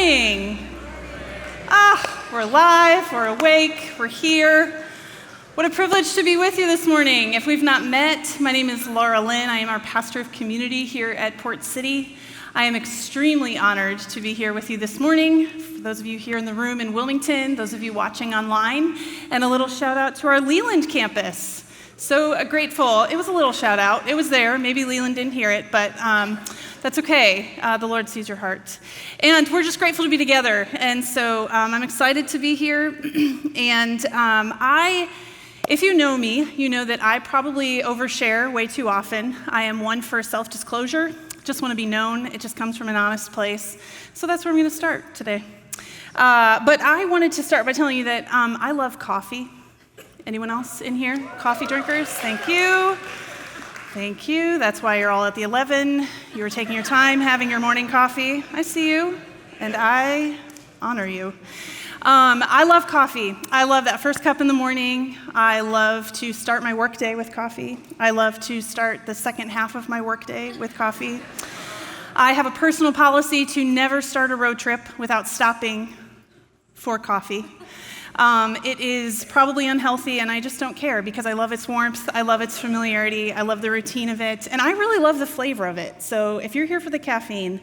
morning. We're alive, we're awake, we're here. What a privilege to be with you this morning. If we've not met, my name is Laurelyn. I am our pastor of community here at Port City. I am extremely honored to be here with you this morning. For those of you here in the room in Wilmington, those of you watching online, and a little shout out to our Leland campus. So grateful. It was a little shout out. It was there. Maybe Leland didn't hear it, but that's okay. The Lord sees your heart. And we're just grateful to be together. And so I'm excited to be here. And if you know me, you know that I probably overshare way too often. I am one for self-disclosure. Just want to be known. It just comes from an honest place. So that's where I'm going to start today. But I wanted to start by telling you that I love coffee. Anyone else in here? Coffee drinkers? Thank you. Thank you. That's why you're all at the 11. You were taking your time having your morning coffee. I see you, and I honor you. I love coffee. I love that first cup in the morning. I love to start my workday with coffee. I love to start the second half of my workday with coffee. I have a personal policy to never start a road trip without stopping for coffee. It is probably unhealthy, and I just don't care because I love its warmth, I love its familiarity, I love the routine of it, and I really love the flavor of it. So if you're here for the caffeine,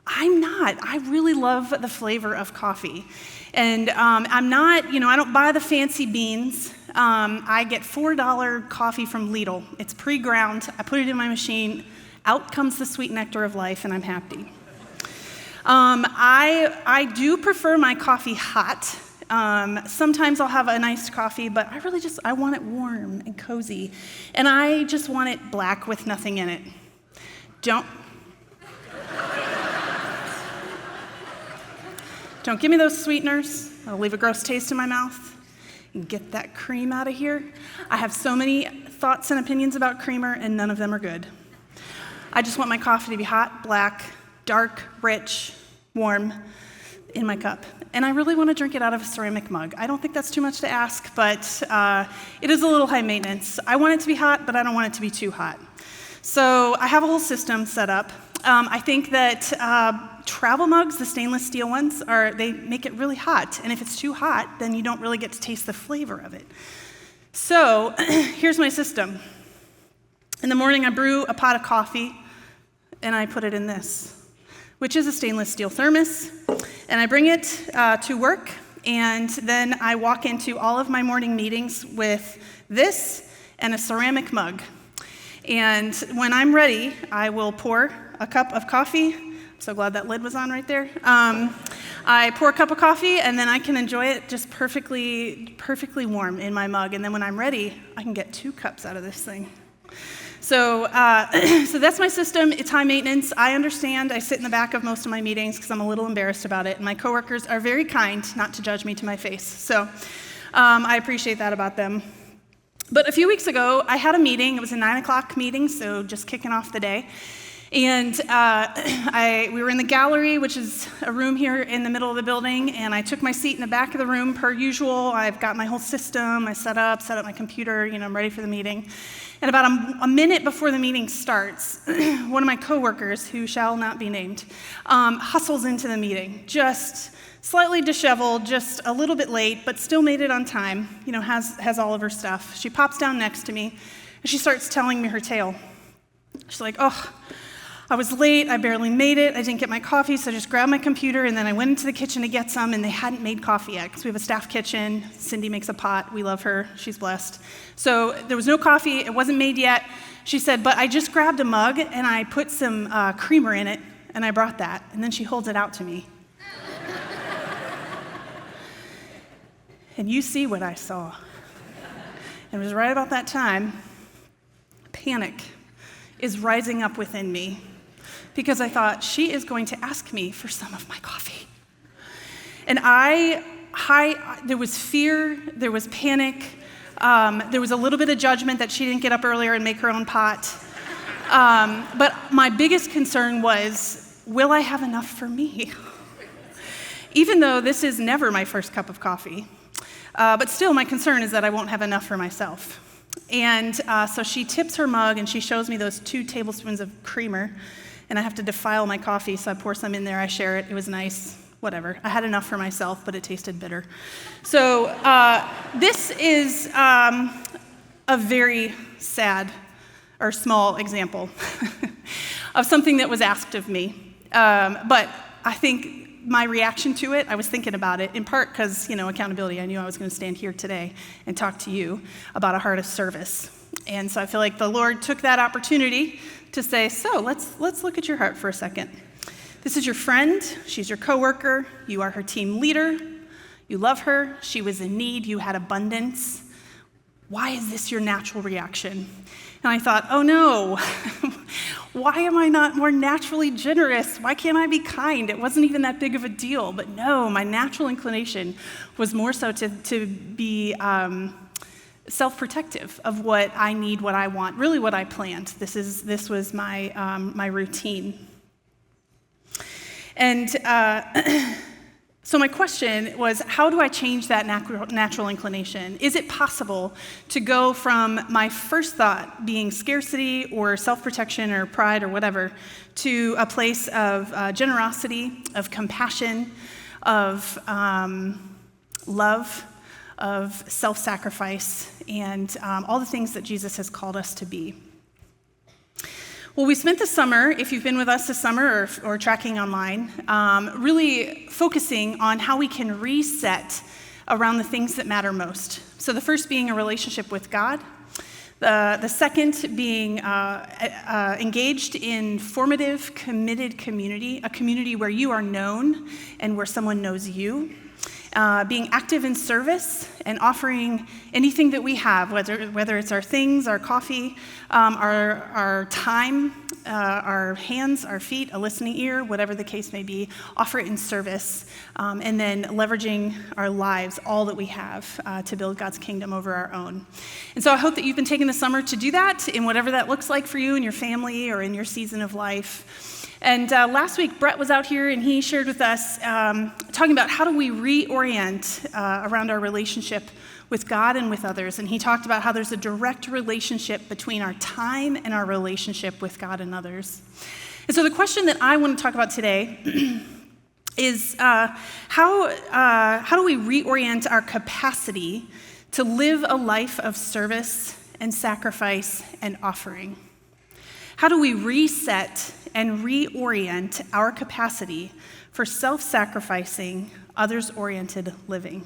I'm not. I really love the flavor of coffee. And I'm not, I don't buy the fancy beans. I get $4 coffee from Lidl. It's pre-ground. I put it in my machine. Out comes the sweet nectar of life, and I'm happy. I do prefer my coffee hot. Sometimes I'll have a nice coffee, but I want it warm and cozy. And I just want it black with nothing in it. Don't give me those sweeteners. That'll leave a gross taste in my mouth. And get that cream out of here. I have so many thoughts and opinions about creamer, and none of them are good. I just want my coffee to be hot, black, dark, rich, warm in my cup. And I really want to drink it out of a ceramic mug. I don't think that's too much to ask, but it is a little high maintenance. I want it to be hot, but I don't want it to be too hot. So I have a whole system set up. I think that travel mugs, the stainless steel ones, they make it really hot. And if it's too hot, then you don't really get to taste the flavor of it. So here's my system. In the morning, I brew a pot of coffee, and I put it in this, which is a stainless steel thermos. And I bring it to work, and then I walk into all of my morning meetings with this and a ceramic mug. And when I'm ready, I will pour a cup of coffee. I'm so glad that lid was on right there. I pour a cup of coffee, and then I can enjoy it just perfectly warm in my mug. And then when I'm ready, I can get 2 cups out of this thing. So that's my system. It's high maintenance. I understand. I sit in the back of most of my meetings because I'm a little embarrassed about it. And my coworkers are very kind not to judge me to my face. So I appreciate that about them. But a few weeks ago, I had a meeting. It was a 9 o'clock meeting, so just kicking off the day. And we were in the gallery, which is a room here in the middle of the building, and I took my seat in the back of the room per usual. I've got my whole system. I set up my computer, I'm ready for the meeting. And about a minute before the meeting starts, one of my coworkers, who shall not be named, hustles into the meeting, just slightly disheveled, just a little bit late, but still made it on time, has all of her stuff. She pops down next to me, and she starts telling me her tale. She's like, I was late, I barely made it, I didn't get my coffee, so I just grabbed my computer, and then I went into the kitchen to get some, and they hadn't made coffee yet, because we have a staff kitchen. Cindy makes a pot. We love her. She's blessed. So there was no coffee. It wasn't made yet. She said, but I just grabbed a mug, and I put some creamer in it, and I brought that. And then she holds it out to me. And you see what I saw. And it was right about that time, panic is rising up within me, because I thought, she is going to ask me for some of my coffee. And there was fear, there was panic, there was a little bit of judgment that she didn't get up earlier and make her own pot. But my biggest concern was, will I have enough for me? Even though this is never my first cup of coffee. But still, my concern is that I won't have enough for myself. And so she tips her mug, and she shows me those 2 tablespoons of creamer, and I have to defile my coffee, so I pour some in there, I share it. It was nice. whatever. I had enough for myself, but it tasted bitter. So this is a very sad or small example of something that was asked of me. But I think my reaction to it, I was thinking about it, in part because, accountability. I knew I was going to stand here today and talk to you about a heart of service. And so I feel like the Lord took that opportunity to say, so let's look at your heart for a second. This is your friend. She's your coworker. You are her team leader. You love her. She was in need. You had abundance. Why is this your natural reaction? And I thought, oh no, why am I not more naturally generous? Why can't I be kind? It wasn't even that big of a deal. But no, my natural inclination was more so to be self-protective of what I need, what I want, really what I planned. This was my routine. And so my question was, how do I change that natural inclination? Is it possible to go from my first thought being scarcity or self-protection or pride or whatever to a place of generosity, of compassion, of love, of self-sacrifice, and all the things that Jesus has called us to be? Well, we spent the summer, if you've been with us this summer or tracking online, really focusing on how we can reset around the things that matter most. So the first being a relationship with God. The second being engaged in formative, committed community, a community where you are known and where someone knows you. Being active in service and offering anything that we have, whether it's our things, our coffee, our time, our hands, our feet, a listening ear, whatever the case may be, offer it in service, and then leveraging our lives, all that we have, to build God's kingdom over our own. And so I hope that you've been taking the summer to do that in whatever that looks like for you in your family or in your season of life. And last week, Brett was out here and he shared with us talking about how do we reorient around our relationship with God and with others. And he talked about how there's a direct relationship between our time and our relationship with God and others. And so the question that I want to talk about today is how do we reorient our capacity to live a life of service and sacrifice and offering? How do we reset and reorient our capacity for self-sacrificing, others-oriented living?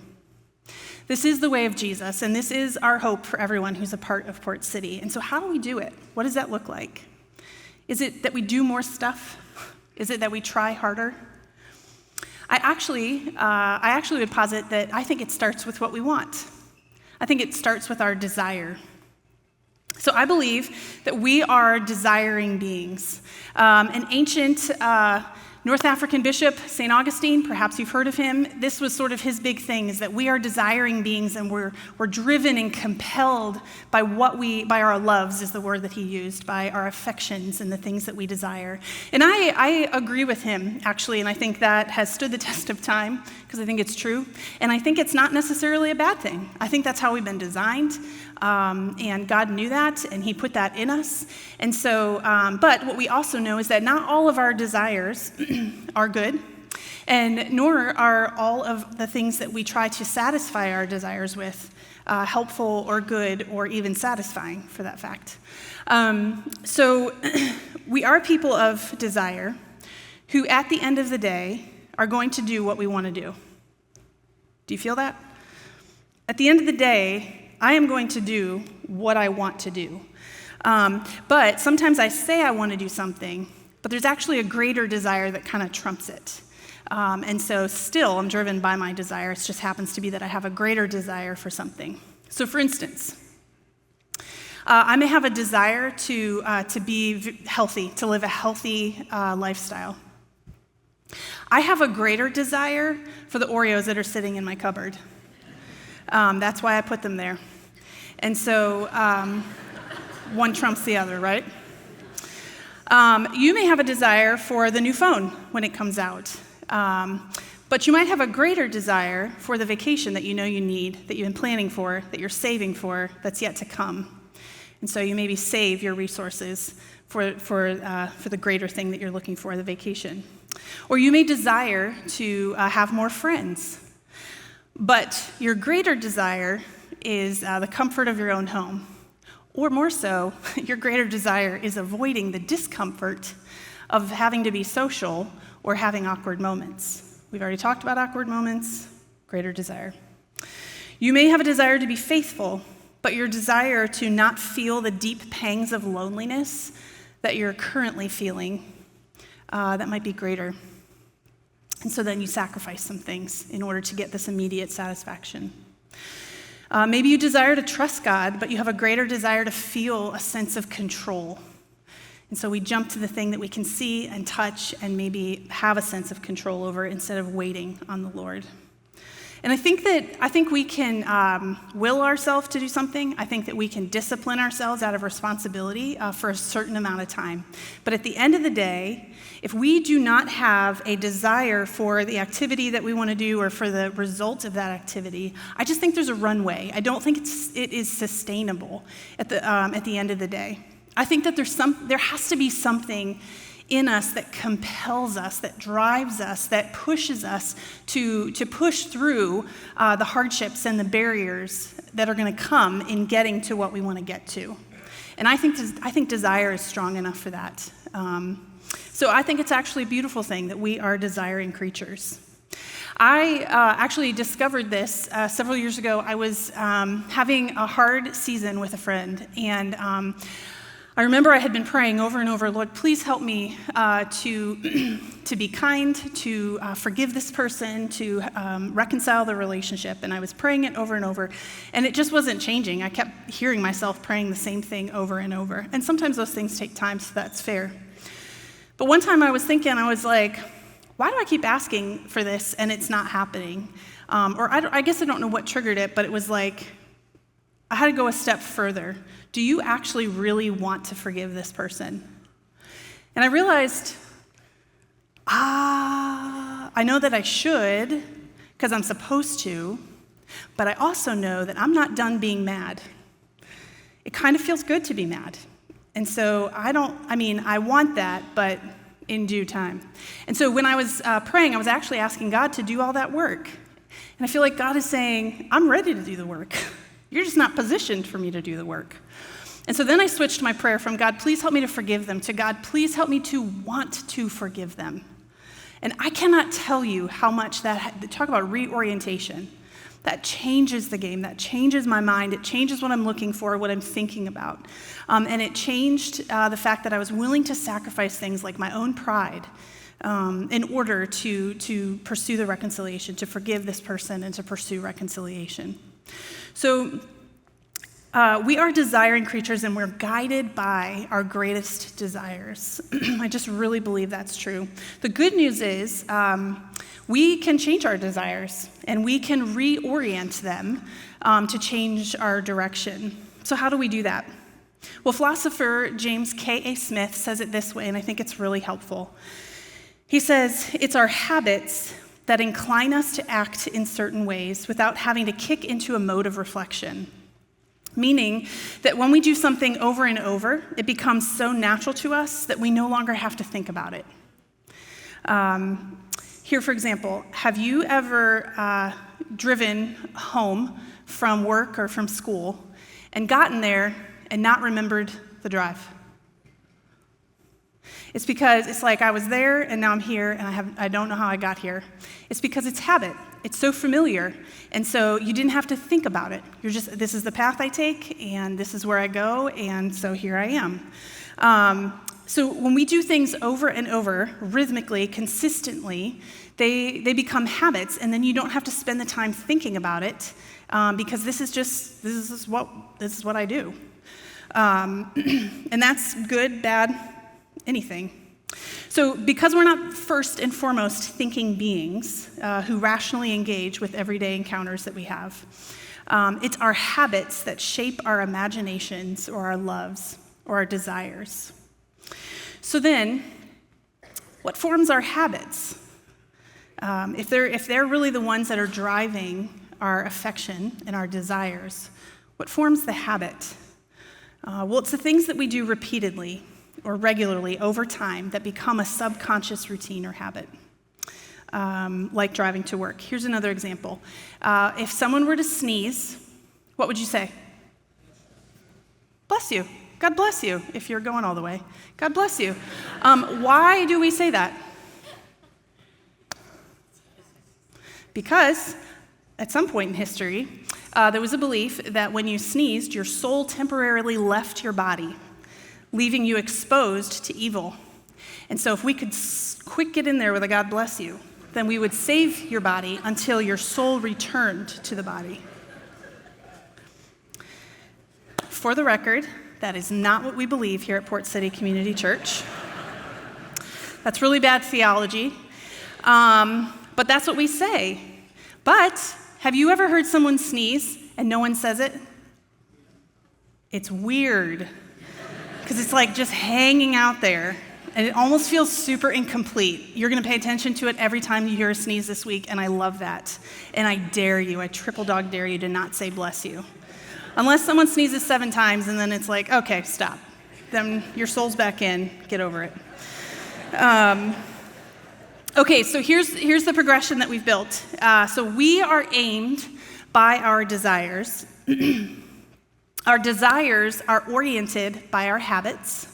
This is the way of Jesus, and this is our hope for everyone who's a part of Port City. And so how do we do it? What does that look like? Is it that we do more stuff? Is it that we try harder? I actually would posit that I think it starts with what we want. I think it starts with our desire. So I believe that we are desiring beings. An ancient North African bishop, St. Augustine, perhaps you've heard of him, this was sort of his big thing, is that we are desiring beings and we're driven and compelled by by our loves is the word that he used, by our affections and the things that we desire. And I agree with him, actually, and I think that has stood the test of time because I think it's true. And I think it's not necessarily a bad thing. I think that's how we've been designed. And God knew that, and he put that in us. And so, but what we also know is that not all of our desires are good, and nor are all of the things that we try to satisfy our desires with helpful or good or even satisfying, for that fact. So we are people of desire who, at the end of the day, are going to do what we want to do. Do you feel that? At the end of the day, I am going to do what I want to do. But sometimes I say I want to do something, but there's actually a greater desire that kind of trumps it. And so still, I'm driven by my desire. It just happens to be that I have a greater desire for something. So for instance, I may have a desire to be healthy, to live a healthy lifestyle. I have a greater desire for the Oreos that are sitting in my cupboard. That's why I put them there. And so one trumps the other, right? You may have a desire for the new phone when it comes out. But you might have a greater desire for the vacation that you know you need, that you've been planning for, that you're saving for, that's yet to come. And so you maybe save your resources for the greater thing that you're looking for, the vacation. Or you may desire to have more friends, but your greater desire is the comfort of your own home. Or more so, your greater desire is avoiding the discomfort of having to be social or having awkward moments. We've already talked about awkward moments, greater desire. You may have a desire to be faithful, but your desire to not feel the deep pangs of loneliness that you're currently feeling, that might be greater. And so then you sacrifice some things in order to get this immediate satisfaction. Maybe you desire to trust God, but you have a greater desire to feel a sense of control. And so we jump to the thing that we can see and touch and maybe have a sense of control over instead of waiting on the Lord. And I think we can will ourselves to do something. I think that we can discipline ourselves out of responsibility for a certain amount of time. But at the end of the day, if we do not have a desire for the activity that we want to do or for the result of that activity, I just think there's a runway. I don't think it is sustainable at the end of the day. I think that there has to be something in us that compels us, that drives us, that pushes us to push through the hardships and the barriers that are going to come in getting to what we want to get to. And I think desire is strong enough for that. So I think it's actually a beautiful thing that we are desiring creatures. I actually discovered this several years ago. I was having a hard season with a friend, and I remember I had been praying over and over, Lord, please help me to be kind, to forgive this person, to reconcile the relationship. And I was praying it over and over, and it just wasn't changing. I kept hearing myself praying the same thing over and over. And sometimes those things take time, so that's fair. But one time I was like, why do I keep asking for this and it's not happening? I guess I don't know what triggered it, but it was like, I had to go a step further. Do you actually really want to forgive this person? And I realized, I know that I should because I'm supposed to, but I also know that I'm not done being mad. It kind of feels good to be mad. And so I want that, but in due time. And so when I was praying, I was actually asking God to do all that work. And I feel like God is saying, I'm ready to do the work. You're just not positioned for me to do the work. And so then I switched my prayer from God, please help me to forgive them, to God, please help me to want to forgive them. And I cannot tell you how much talk about reorientation. That changes the game, that changes my mind, it changes what I'm looking for, what I'm thinking about. And it changed the fact that I was willing to sacrifice things like my own pride in order to pursue the reconciliation, to forgive this person and to pursue reconciliation. So we are desiring creatures, and we're guided by our greatest desires. I just really believe that's true. The good news is we can change our desires, and we can reorient them to change our direction. So how do we do that? Well, philosopher James K.A. Smith says it this way, and I think it's really helpful. He says, it's our habits that incline us to act in certain ways without having to kick into a mode of reflection. Meaning that when we do something over and over, it becomes so natural to us that we no longer have to think about it. Here, for example, have you ever driven home from work or from school and gotten there and not remembered the drive? It's because it's like I was there and now I'm here and I don't know how I got here. It's because it's habit. It's so familiar. And so you didn't have to think about it. This is the path I take and this is where I go, and so here I am. So when we do things over and over, rhythmically, consistently, they become habits, and then you don't have to spend the time thinking about it because this is what I do. And that's good, bad, anything. So because we're not first and foremost thinking beings who rationally engage with everyday encounters that we have, it's our habits that shape our imaginations or our loves or our desires. So then, what forms our habits? If they're really the ones that are driving our affection and our desires, what forms the habit? Well, it's the things that we do repeatedly or regularly over time that become a subconscious routine or habit, like driving to work. Here's another example. If someone were to sneeze, what would you say? Bless you. God bless you, if you're going all the way. God bless you. Why do we say that? Because at some point in history, there was a belief that when you sneezed, your soul temporarily left your body, leaving you exposed to evil. And so if we could quick get in there with a God bless you, then we would save your body until your soul returned to the body. For the record, that is not what we believe here at Port City Community Church. That's really bad theology, but that's what we say. But have you ever heard someone sneeze and no one says it? It's weird, because it's like just hanging out there, and it almost feels super incomplete. You're going to pay attention to it every time you hear a sneeze this week, and I love that. And I dare you, I triple dog dare you to not say bless you. Unless someone sneezes 7 times and then it's like, okay, stop. Then your soul's back in, get over it. Okay, so here's the progression that we've built. So we are aimed by our desires. Our desires are oriented by our habits,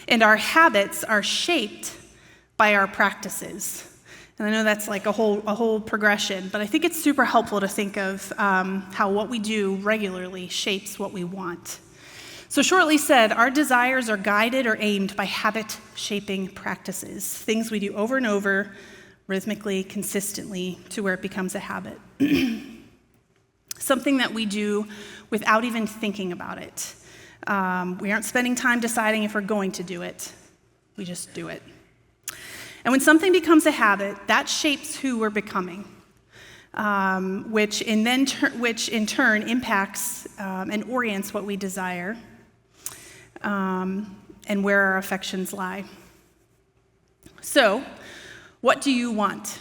and our habits are shaped by our practices. And I know that's like a whole progression, but I think it's super helpful to think of how what we do regularly shapes what we want. So shortly said, our desires are guided or aimed by habit-shaping practices, things we do over and over, rhythmically, consistently, to where it becomes a habit. Something that we do without even thinking about it. We aren't spending time deciding if we're going to do it. We just do it. And when something becomes a habit, that shapes who we're becoming, which in turn impacts and orients what we desire and where our affections lie. So, what do you want?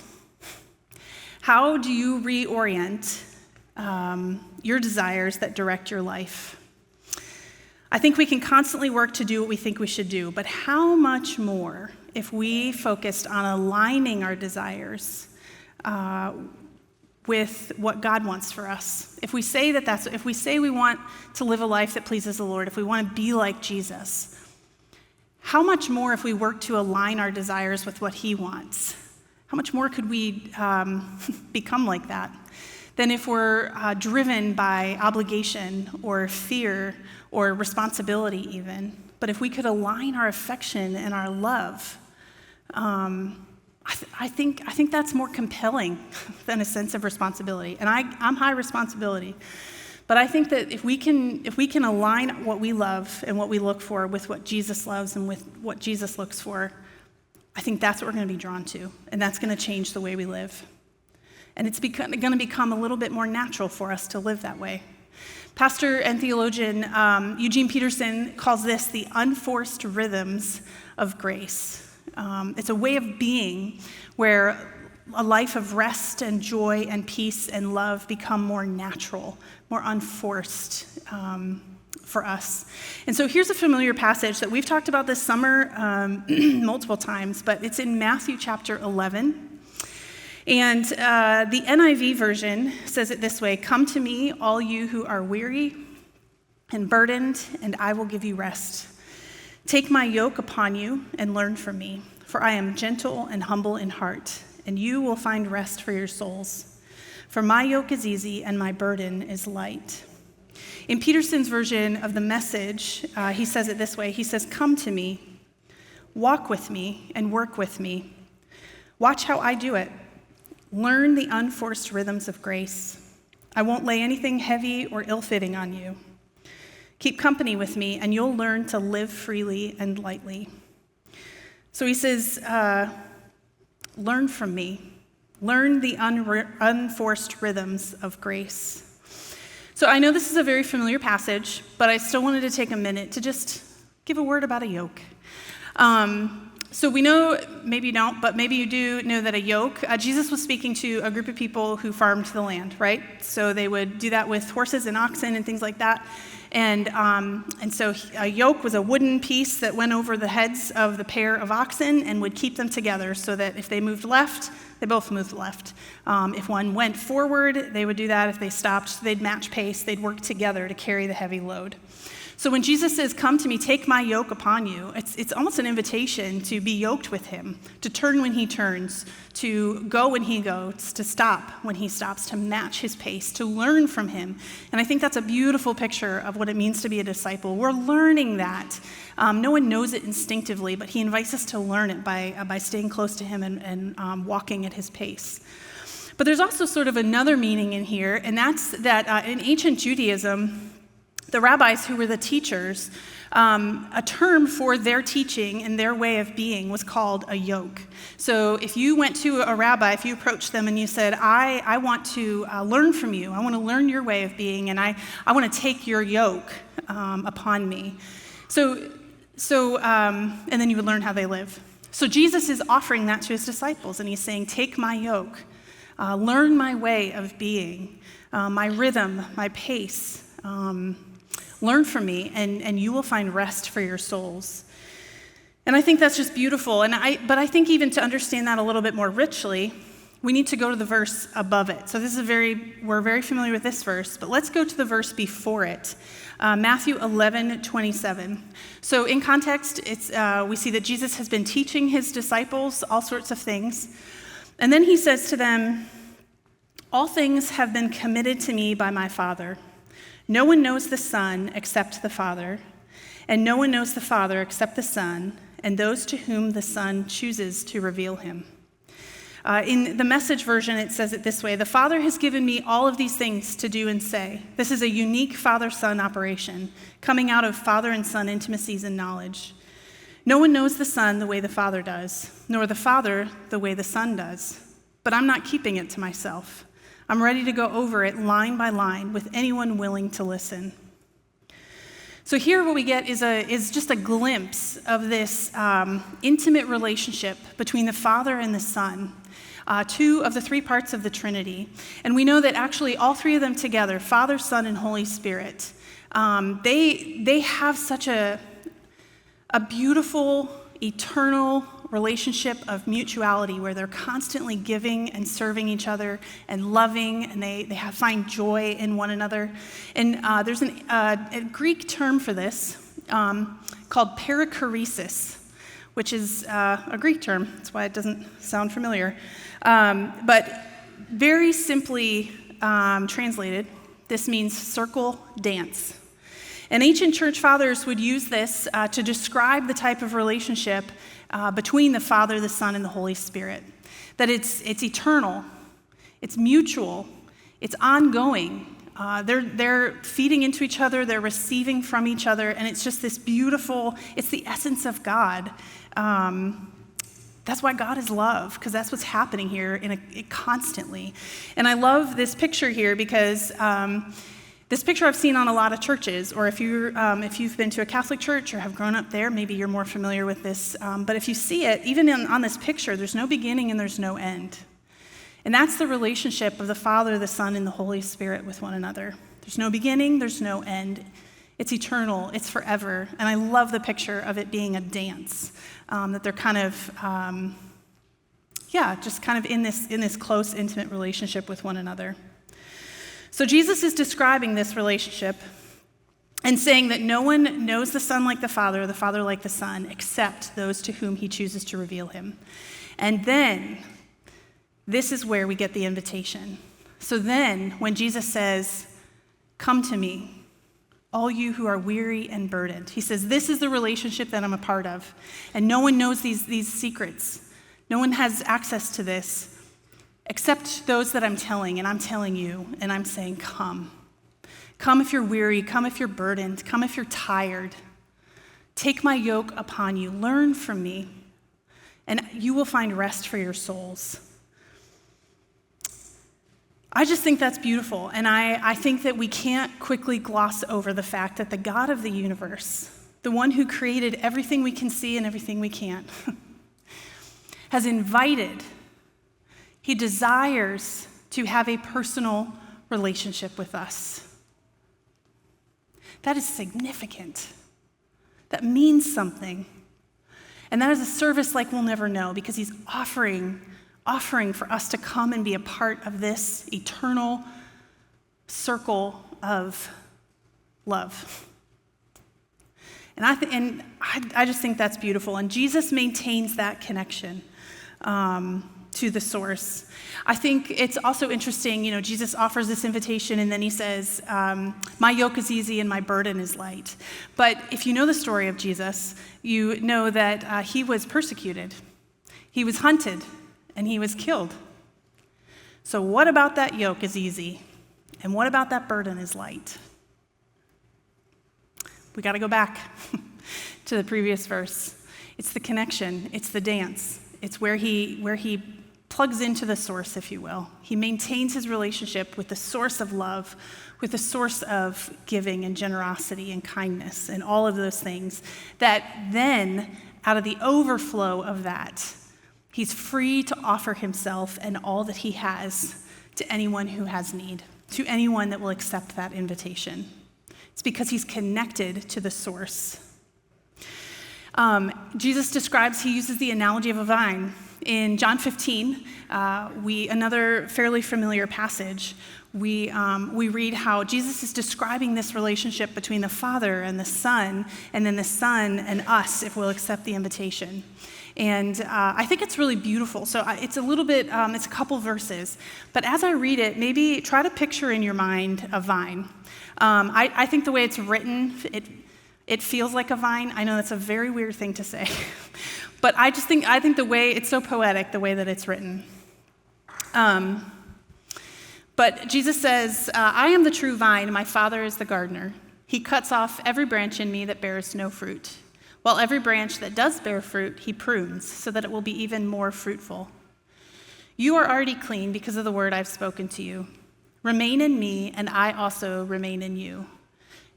How do you reorient your desires that direct your life? I think we can constantly work to do what we think we should do, but how much more if we focused on aligning our desires with what God wants for us? If we say if we say we want to live a life that pleases the Lord, if we want to be like Jesus, how much more if we work to align our desires with what He wants? How much more could we become like that than if we're driven by obligation or fear or responsibility even? But if we could align our affection and our love, I think that's more compelling than a sense of responsibility. And I'm high responsibility, but I think that if we can align what we love and what we look for with what Jesus loves and with what Jesus looks for, I think that's what we're going to be drawn to, and that's going to change the way we live. And it's going to become a little bit more natural for us to live that way. Pastor and theologian Eugene Peterson calls this the unforced rhythms of grace. It's a way of being where a life of rest and joy and peace and love become more natural, more unforced for us. And so here's a familiar passage that we've talked about this summer multiple times, but it's in Matthew chapter 11. And the NIV version says it this way: "Come to me, all you who are weary and burdened, and I will give you rest. Take my yoke upon you and learn from me, for I am gentle and humble in heart, and you will find rest for your souls. For my yoke is easy and my burden is light." In Peterson's version of the Message, he says it this way. He says, "Come to me, walk with me, and work with me. Watch how I do it. Learn the unforced rhythms of grace. I won't lay anything heavy or ill-fitting on you. Keep company with me, and you'll learn to live freely and lightly." So he says, learn from me. Learn the unforced rhythms of grace. So I know this is a very familiar passage, but I still wanted to take a minute to just give a word about a yoke. So we know, maybe you don't, but maybe you do know that a yoke, Jesus was speaking to a group of people who farmed the land, right? So they would do that with horses and oxen and things like that. And so a yoke was a wooden piece that went over the heads of the pair of oxen and would keep them together so that if they moved left, they both moved left. If one went forward, they would do that. If they stopped, they'd match pace. They'd work together to carry the heavy load. So when Jesus says, "Come to me, take my yoke upon you," it's almost an invitation to be yoked with him, to turn when he turns, to go when he goes, to stop when he stops, to match his pace, to learn from him. And I think that's a beautiful picture of what it means to be a disciple. We're learning that. No one knows it instinctively, but he invites us to learn it by staying close to him and walking at his pace. But there's also sort of another meaning in here, and that's that in ancient Judaism, the rabbis who were the teachers, a term for their teaching and their way of being was called a yoke. So if you went to a rabbi, if you approached them and you said, I want to learn from you, I want to learn your way of being, and I want to take your yoke upon me. And then you would learn how they live. So Jesus is offering that to his disciples, and he's saying, take my yoke, learn my way of being, my rhythm, my pace. Learn from me, and you will find rest for your souls. And I think that's just beautiful. But I think even to understand that a little bit more richly, we need to go to the verse above it. So we're very familiar with this verse, but let's go to the verse before it, Matthew 11:27. So in context, we see that Jesus has been teaching his disciples all sorts of things, and then he says to them, "All things have been committed to me by my Father. No one knows the Son except the Father, and no one knows the Father except the Son, and those to whom the Son chooses to reveal him." In the Message version, it says it this way: "The Father has given me all of these things to do and say." This is a unique Father-Son operation, coming out of Father and Son intimacies and knowledge. "No one knows the Son the way the Father does, nor the Father the way the Son does. But I'm not keeping it to myself. I'm ready to go over it line by line with anyone willing to listen." So here what we get is just a glimpse of this intimate relationship between the Father and the Son, two of the three parts of the Trinity. And we know that actually all three of them together, Father, Son, and Holy Spirit, they have such a beautiful, eternal relationship of mutuality where they're constantly giving and serving each other and loving, and they find joy in one another. And there's a Greek term for this called perichoresis, which is a Greek term. That's why it doesn't sound familiar. But very simply translated, this means circle dance. And ancient church fathers would use this to describe the type of relationship between the Father, the Son, and the Holy Spirit. That it's eternal, it's mutual, it's ongoing. They're feeding into each other, they're receiving from each other, and it's just this beautiful, it's the essence of God. That's why God is love, because that's what's happening here constantly. And I love this picture here because this picture I've seen on a lot of churches, or if you've been to a Catholic church or have grown up there, maybe you're more familiar with this. But if you see it, even on this picture, there's no beginning and there's no end. And that's the relationship of the Father, the Son, and the Holy Spirit with one another. There's no beginning, there's no end. It's eternal, it's forever. And I love the picture of it being a dance, that they're kind of, just kind of in this close, intimate relationship with one another. So Jesus is describing this relationship and saying that no one knows the Son like the Father, or the Father like the Son, except those to whom he chooses to reveal him. And then, this is where we get the invitation. So then, when Jesus says, "Come to me, all you who are weary and burdened," he says, this is the relationship that I'm a part of. And no one knows these secrets. No one has access to this except those that I'm telling, and I'm telling you, and I'm saying, come. Come if you're weary, come if you're burdened, come if you're tired. Take my yoke upon you, learn from me, and you will find rest for your souls. I just think that's beautiful, and I think that we can't quickly gloss over the fact that the God of the universe, the one who created everything we can see and everything we can't, has invited, he desires to have a personal relationship with us. That is significant. That means something. And that is a service like we'll never know, because he's offering for us to come and be a part of this eternal circle of love. And I just think that's beautiful. And Jesus maintains that connection to the source. I think it's also interesting, Jesus offers this invitation and then he says, my yoke is easy and my burden is light. But if you know the story of Jesus, you know that he was persecuted, he was hunted, and he was killed. So what about that yoke is easy? And what about that burden is light? We got to go back to the previous verse. It's the connection, it's the dance. It's where he plugs into the source, if you will. He maintains his relationship with the source of love, with the source of giving and generosity and kindness and all of those things, that then, out of the overflow of that, he's free to offer himself and all that he has to anyone who has need, to anyone that will accept that invitation. It's because he's connected to the source. Jesus he uses the analogy of a vine. In John 15, another fairly familiar passage, we read how Jesus is describing this relationship between the Father and the Son, and then the Son and us, if we'll accept the invitation. And I think it's really beautiful. So it's a little bit, it's a couple verses. But as I read it, maybe try to picture in your mind a vine. I think the way it's written, it feels like a vine. I know that's a very weird thing to say. But I think the way, it's so poetic, the way that it's written. But Jesus says, I am the true vine, and my Father is the gardener. He cuts off every branch in me that bears no fruit, while every branch that does bear fruit, he prunes, so that it will be even more fruitful. You are already clean because of the word I've spoken to you. Remain in me, and I also remain in you.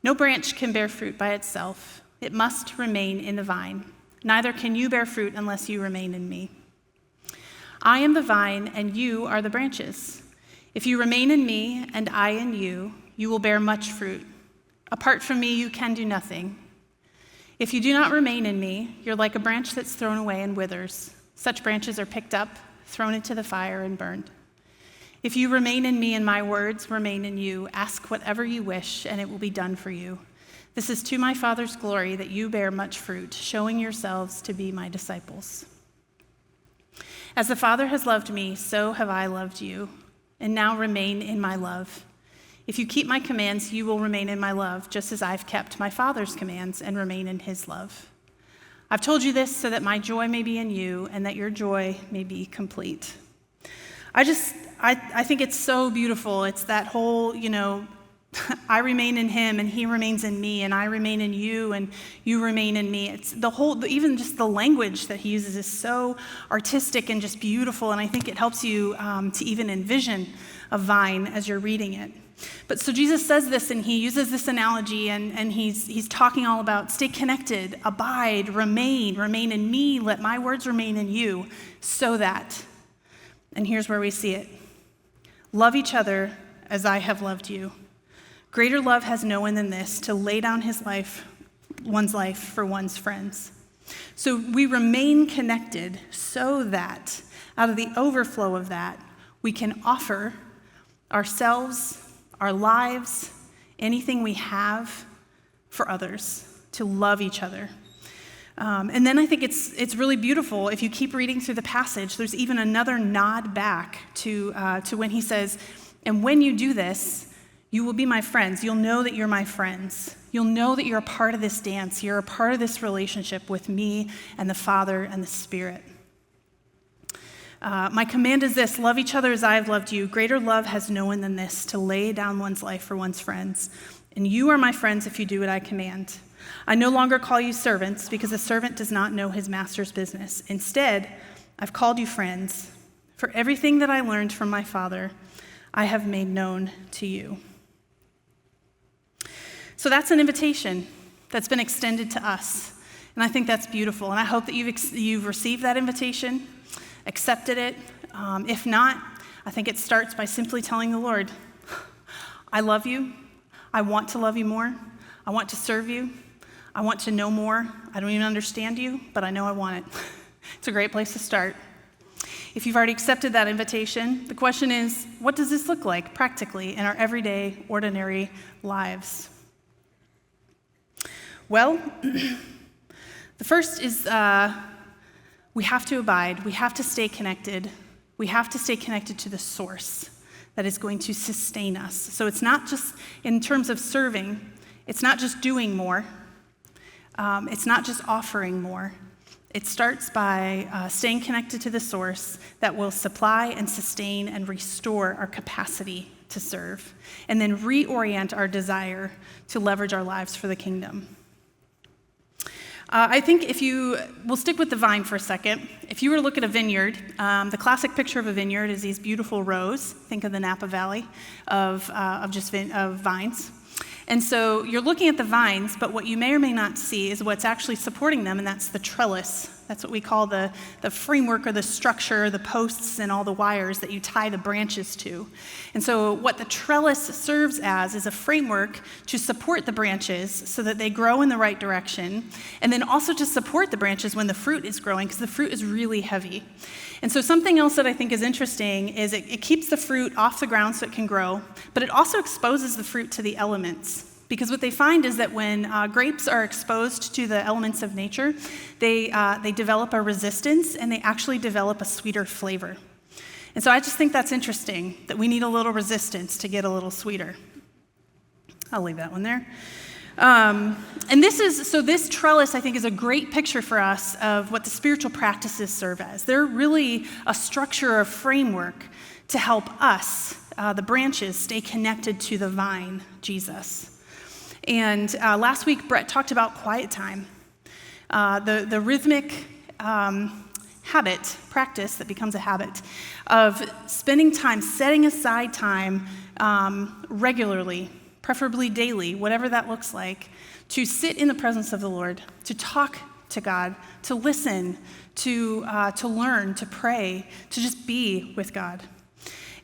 No branch can bear fruit by itself. It must remain in the vine. Neither can you bear fruit unless you remain in me. I am the vine, and you are the branches. If you remain in me, and I in you, you will bear much fruit. Apart from me, you can do nothing. If you do not remain in me, you're like a branch that's thrown away and withers. Such branches are picked up, thrown into the fire, and burned. If you remain in me and my words remain in you, ask whatever you wish, and it will be done for you. This is to my Father's glory that you bear much fruit, showing yourselves to be my disciples. As the Father has loved me, so have I loved you, and now remain in my love. If you keep my commands, you will remain in my love, just as I've kept my Father's commands and remain in his love. I've told you this so that my joy may be in you and that your joy may be complete. I think it's so beautiful. It's that whole, I remain in him and he remains in me, and I remain in you and you remain in me. It's the whole, even just the language that he uses is so artistic and just beautiful, and I think it helps you to even envision a vine as you're reading it. But so Jesus says this, and he uses this analogy, and he's talking all about stay connected, abide, remain in me, let my words remain in you, so that, and here's where we see it, love each other as I have loved you. Greater love has no one than this, to lay down one's life for one's friends. So we remain connected so that out of the overflow of that, we can offer ourselves, our lives, anything we have for others, to love each other. And then I think it's really beautiful. If you keep reading through the passage, there's even another nod back to when he says, and when you do this, you will be my friends. You'll know that you're my friends. You'll know that you're a part of this dance. You're a part of this relationship with me and the Father and the Spirit. My command is this: love each other as I have loved you. Greater love has no one than this, to lay down one's life for one's friends. And you are my friends if you do what I command. I no longer call you servants, because a servant does not know his master's business. Instead, I've called you friends. For everything that I learned from my Father, I have made known to you. So that's an invitation that's been extended to us. And I think that's beautiful. And I hope that you've received that invitation, accepted it. If not, I think it starts by simply telling the Lord, I love you. I want to love you more. I want to serve you. I want to know more. I don't even understand you, but I know I want it. It's a great place to start. If you've already accepted that invitation, the question is, what does this look like practically in our everyday, ordinary lives? Well, the first is we have to abide. We have to stay connected. We have to stay connected to the source that is going to sustain us. So it's not just in terms of serving. It's not just doing more. It's not just offering more. It starts by staying connected to the source that will supply and sustain and restore our capacity to serve, and then reorient our desire to leverage our lives for the kingdom. I think we'll stick with the vine for a second. If you were to look at a vineyard, the classic picture of a vineyard is these beautiful rows. Think of the Napa Valley of vines. And so you're looking at the vines, but what you may or may not see is what's actually supporting them, and that's the trellis. That's what we call the framework or the structure, the posts and all the wires that you tie the branches to. And so what the trellis serves as is a framework to support the branches so that they grow in the right direction, and then also to support the branches when the fruit is growing, because the fruit is really heavy. And so something else that I think is interesting is it keeps the fruit off the ground so it can grow, but it also exposes the fruit to the elements. Because what they find is that when grapes are exposed to the elements of nature, they develop a resistance and they actually develop a sweeter flavor. And so I just think that's interesting, that we need a little resistance to get a little sweeter. I'll leave that one there. And this trellis, I think, is a great picture for us of what the spiritual practices serve as. They're really a structure, a framework to help us, the branches, stay connected to the vine, Jesus. And last week, Brett talked about quiet time, the rhythmic practice that becomes a habit of spending time, setting aside time regularly, preferably daily, whatever that looks like, to sit in the presence of the Lord, to talk to God, to listen, to learn, to pray, to just be with God.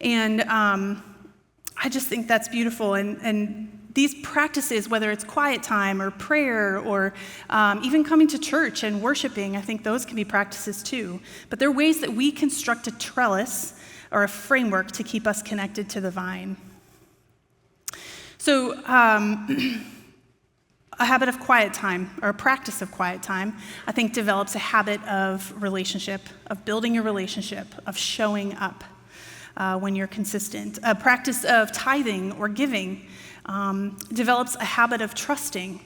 And I just think that's beautiful. And these practices, whether it's quiet time or prayer or even coming to church and worshiping, I think those can be practices too. But they're ways that we construct a trellis or a framework to keep us connected to the vine. So a habit of quiet time, or a practice of quiet time, I think develops a habit of relationship, of building a relationship, of showing up when you're consistent. A practice of tithing or giving develops a habit of trusting.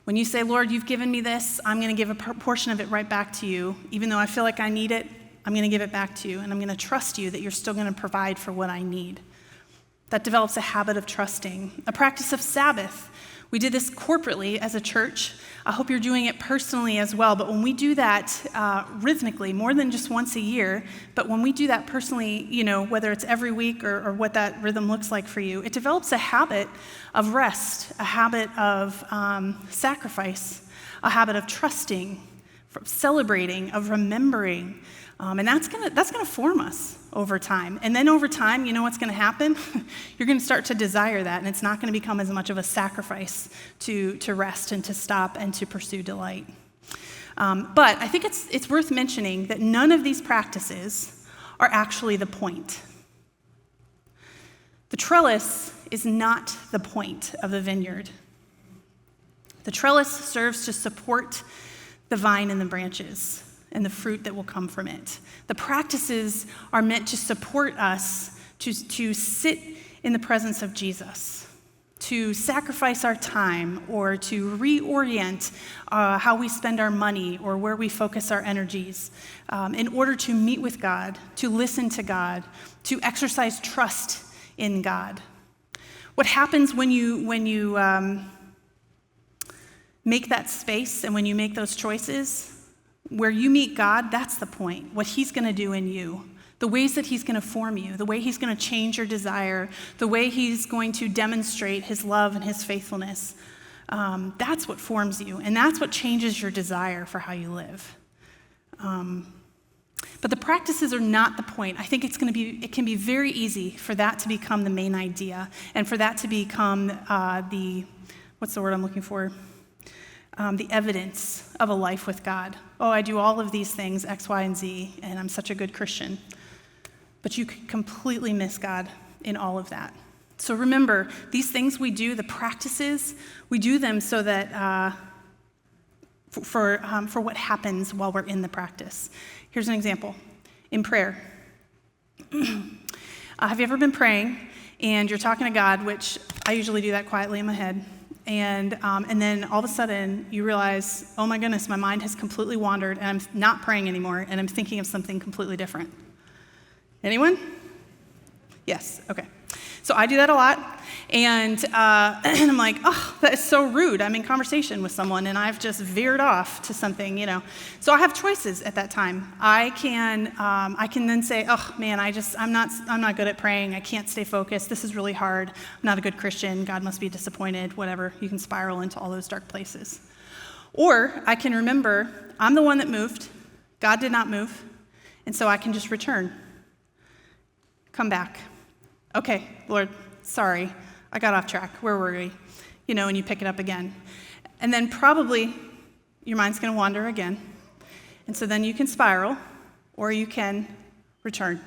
When you say, Lord, you've given me this, I'm going to give a portion of it right back to you. Even though I feel like I need it, I'm going to give it back to you, and I'm going to trust you that you're still going to provide for what I need. That develops a habit of trusting. A practice of Sabbath. We did this corporately as a church. I hope you're doing it personally as well, but when we do that rhythmically, more than just once a year, but when we do that personally, whether it's every week or what that rhythm looks like for you, it develops a habit of rest, a habit of sacrifice, a habit of trusting, celebrating, of remembering, and that's gonna form us over time. And then over time, you know what's going to happen? You're going to start to desire that, and it's not going to become as much of a sacrifice to rest and to stop and to pursue delight. But I think it's worth mentioning that none of these practices are actually the point. The trellis is not the point of the vineyard. The trellis serves to support the vine and the branches and the fruit that will come from it. The practices are meant to support us to sit in the presence of Jesus, to sacrifice our time, or to reorient how we spend our money or where we focus our energies in order to meet with God, to listen to God, to exercise trust in God. What happens when you make that space and when you make those choices? Where you meet God, that's the point. What he's going to do in you, the ways that he's going to form you, the way he's going to change your desire, the way he's going to demonstrate his love and his faithfulness. That's what forms you, and that's what changes your desire for how you live. But the practices are not the point. I think it can be very easy for that to become the main idea, and for that to become the what's the word I'm looking for? The evidence of a life with God. Oh, I do all of these things, X, Y, and Z, and I'm such a good Christian. But you could completely miss God in all of that. So remember, these things we do, the practices, we do them so that for what happens while we're in the practice. Here's an example. In prayer. Have you ever been praying and you're talking to God, which I usually do that quietly in my head, and then all of a sudden you realize, oh my goodness, my mind has completely wandered and I'm not praying anymore and I'm thinking of something completely different. Anyone? Yes, okay. So I do that a lot, and I'm like, oh, that is so rude. I'm in conversation with someone, and I've just veered off to something, So I have choices at that time. I can then say, oh man, I'm not good at praying. I can't stay focused. This is really hard. I'm not a good Christian. God must be disappointed. Whatever. You can spiral into all those dark places. Or I can remember I'm the one that moved. God did not move, and so I can just return. Come back. Okay, Lord, sorry, I got off track. Where were we? And you pick it up again. And then probably your mind's going to wander again. And so then you can spiral, or you can return.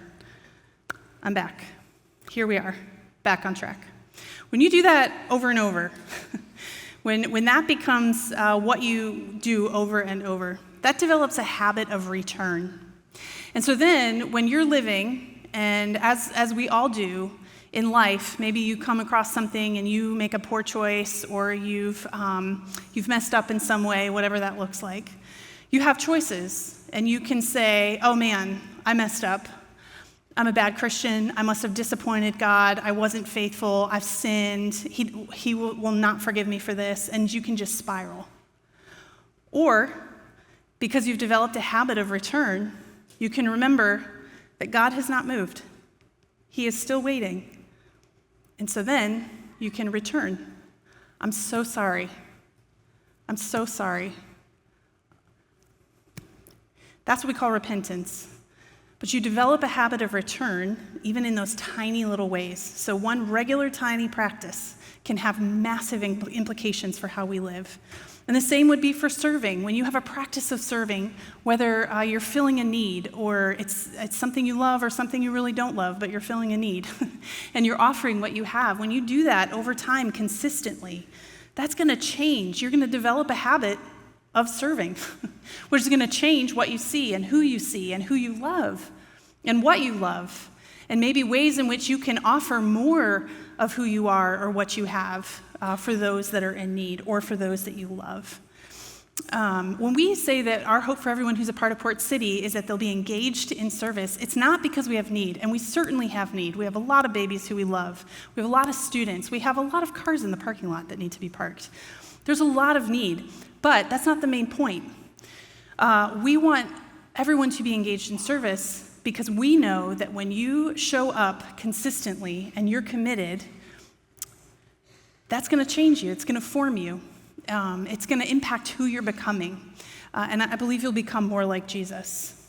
I'm back. Here we are, back on track. When you do that over and over, when that becomes what you do over and over, that develops a habit of return. And so then when you're living, and as we all do in life, maybe you come across something and you make a poor choice, or you've messed up in some way, whatever that looks like. You have choices, and you can say, oh man, I messed up. I'm a bad Christian. I must have disappointed God. I wasn't faithful. I've sinned. He will not forgive me for this, and you can just spiral. Or, because you've developed a habit of return, you can remember that God has not moved. He is still waiting. And so then you can return. I'm so sorry. I'm so sorry. That's what we call repentance. But you develop a habit of return, even in those tiny little ways. So one regular tiny practice can have massive implications for how we live. And the same would be for serving. When you have a practice of serving, whether you're filling a need, or it's something you love or something you really don't love, but you're filling a need, and you're offering what you have, when you do that over time consistently, that's going to change. You're going to develop a habit of serving, which is going to change what you see and who you love and what you love, and maybe ways in which you can offer more of who you are or what you have for those that are in need or for those that you love. When we say that our hope for everyone who's a part of Port City is that they'll be engaged in service, it's not because we have need, and we certainly have need. We have a lot of babies who we love. We have a lot of students. We have a lot of cars in the parking lot that need to be parked. There's a lot of need, but that's not the main point. We want everyone to be engaged in service because we know that when you show up consistently and you're committed, that's going to change you. It's going to form you. It's going to impact who you're becoming. And I believe you'll become more like Jesus.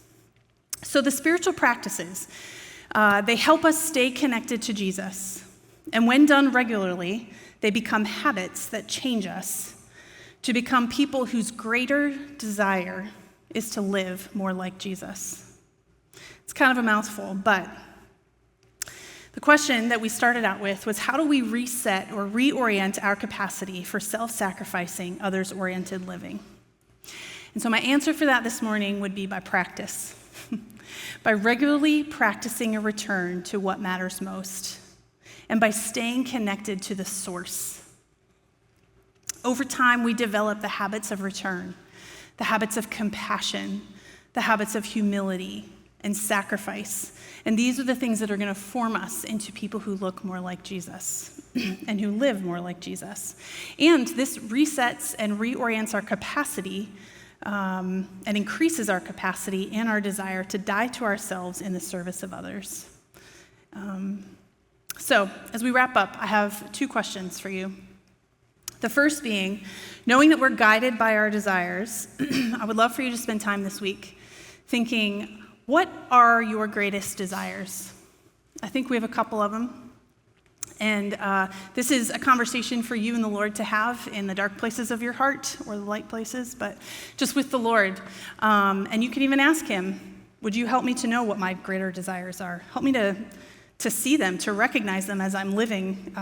So the spiritual practices, they help us stay connected to Jesus. And when done regularly, they become habits that change us to become people whose greater desire is to live more like Jesus. It's kind of a mouthful, but the question that we started out with was, how do we reset or reorient our capacity for self-sacrificing, others-oriented living? And so my answer for that this morning would be by practice. By regularly practicing a return to what matters most, and by staying connected to the source. Over time, we develop the habits of return, the habits of compassion, the habits of humility and sacrifice. And these are the things that are going to form us into people who look more like Jesus and who live more like Jesus. And this resets and reorients our capacity and increases our capacity and our desire to die to ourselves in the service of others. So as we wrap up, I have 2 questions for you. The first being, knowing that we're guided by our desires, I would love for you to spend time this week thinking, what are your greatest desires? I think we have a couple of them. And this is a conversation for you and the Lord to have in the dark places of your heart, or the light places, but just with the Lord. And you can even ask him, would you help me to know what my greater desires are? Help me to see them, to recognize them as I'm living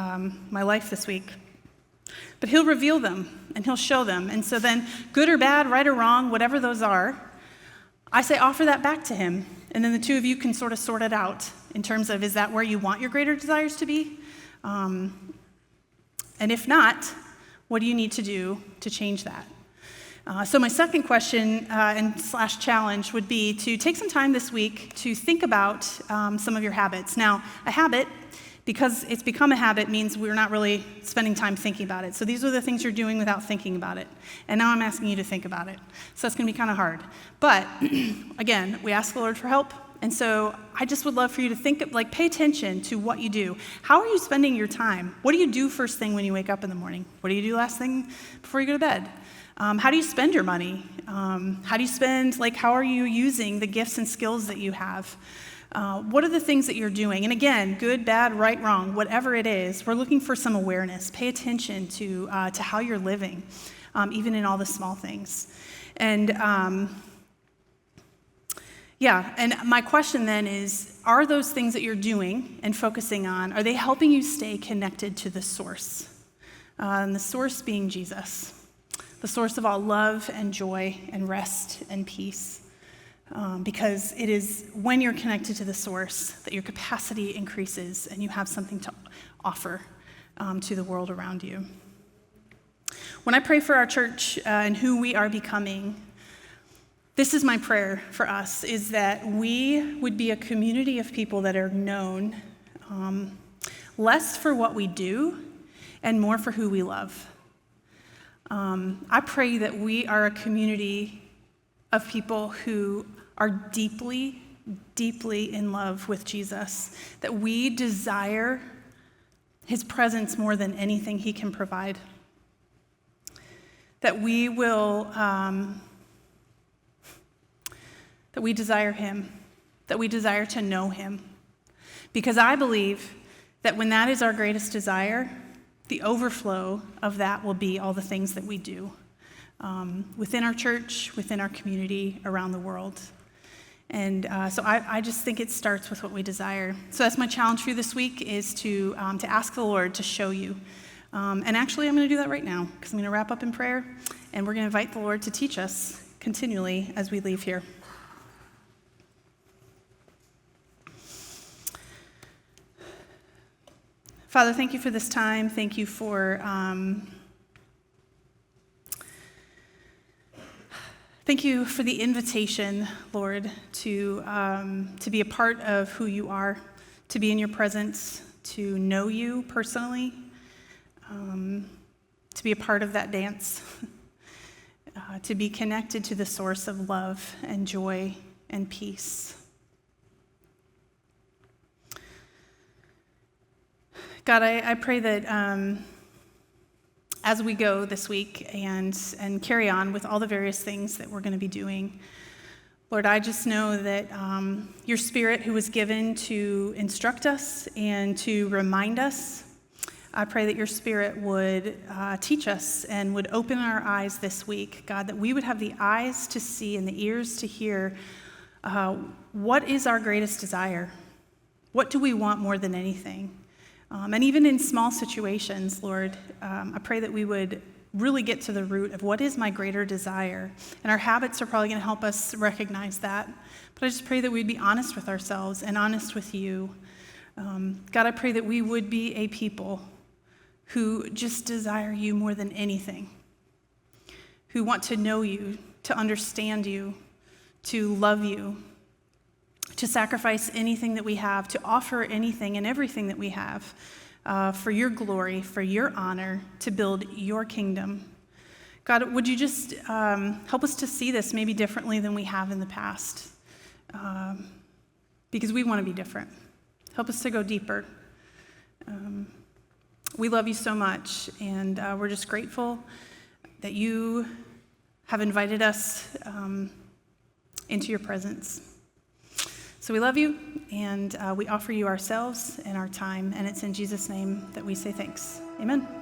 my life this week. But he'll reveal them, and he'll show them. And so then, good or bad, right or wrong, whatever those are, I say offer that back to him. And then the two of you can sort of sort it out in terms of, is that where you want your greater desires to be? And if not, what do you need to do to change that? So my second question and / challenge would be to take some time this week to think about some of your habits. Now, a habit, because it's become a habit, means we're not really spending time thinking about it. So these are the things you're doing without thinking about it. And now I'm asking you to think about it. So that's going to be kind of hard. But again, we ask the Lord for help. And so I just would love for you to think, pay attention to what you do. How are you spending your time? What do you do first thing when you wake up in the morning? What do you do last thing before you go to bed? How do you spend your money? How do you spend, how are you using the gifts and skills that you have? What are the things that you're doing? And again, good, bad, right, wrong, whatever it is, we're looking for some awareness. Pay attention to how you're living, even in all the small things. And and my question then is, are those things that you're doing and focusing on, are they helping you stay connected to the source? And the source being Jesus, the source of all love and joy and rest and peace. Because it is when you're connected to the source that your capacity increases and you have something to offer to the world around you. When I pray for our church and who we are becoming, this is my prayer for us, is that we would be a community of people that are known less for what we do and more for who we love. I pray that we are a community of people who are deeply, deeply in love with Jesus, that we desire his presence more than anything he can provide, that we will, that we desire him, that we desire to know him, because I believe that when that is our greatest desire, the overflow of that will be all the things that we do within our church, within our community, around the world. And so I just think it starts with what we desire. So that's my challenge for you this week, is to ask the Lord to show you. And actually, I'm going to do that right now, because I'm going to wrap up in prayer, and we're going to invite the Lord to teach us continually as we leave here. Father, thank you for this time. Thank you for the invitation, Lord, to be a part of who you are, to be in your presence, to know you personally, to be a part of that dance, to be connected to the source of love and joy and peace. God, I pray that as we go this week and carry on with all the various things that we're going to be doing, Lord, I just know that your Spirit, who was given to instruct us and to remind us, I pray that your Spirit would teach us and would open our eyes this week, God, that we would have the eyes to see and the ears to hear what is our greatest desire. What do we want more than anything? And even in small situations, Lord, I pray that we would really get to the root of what is my greater desire. And our habits are probably going to help us recognize that. But I just pray that we'd be honest with ourselves and honest with you. God, I pray that we would be a people who just desire you more than anything, who want to know you, to understand you, to love you, to sacrifice anything that we have, to offer anything and everything that we have for your glory, for your honor, to build your kingdom. God, would you just help us to see this maybe differently than we have in the past? Because we want to be different. Help us to go deeper. We love you so much, and we're just grateful that you have invited us into your presence. So So we love you, and we offer you ourselves and our time, and it's in Jesus' name that we say thanks. Amen.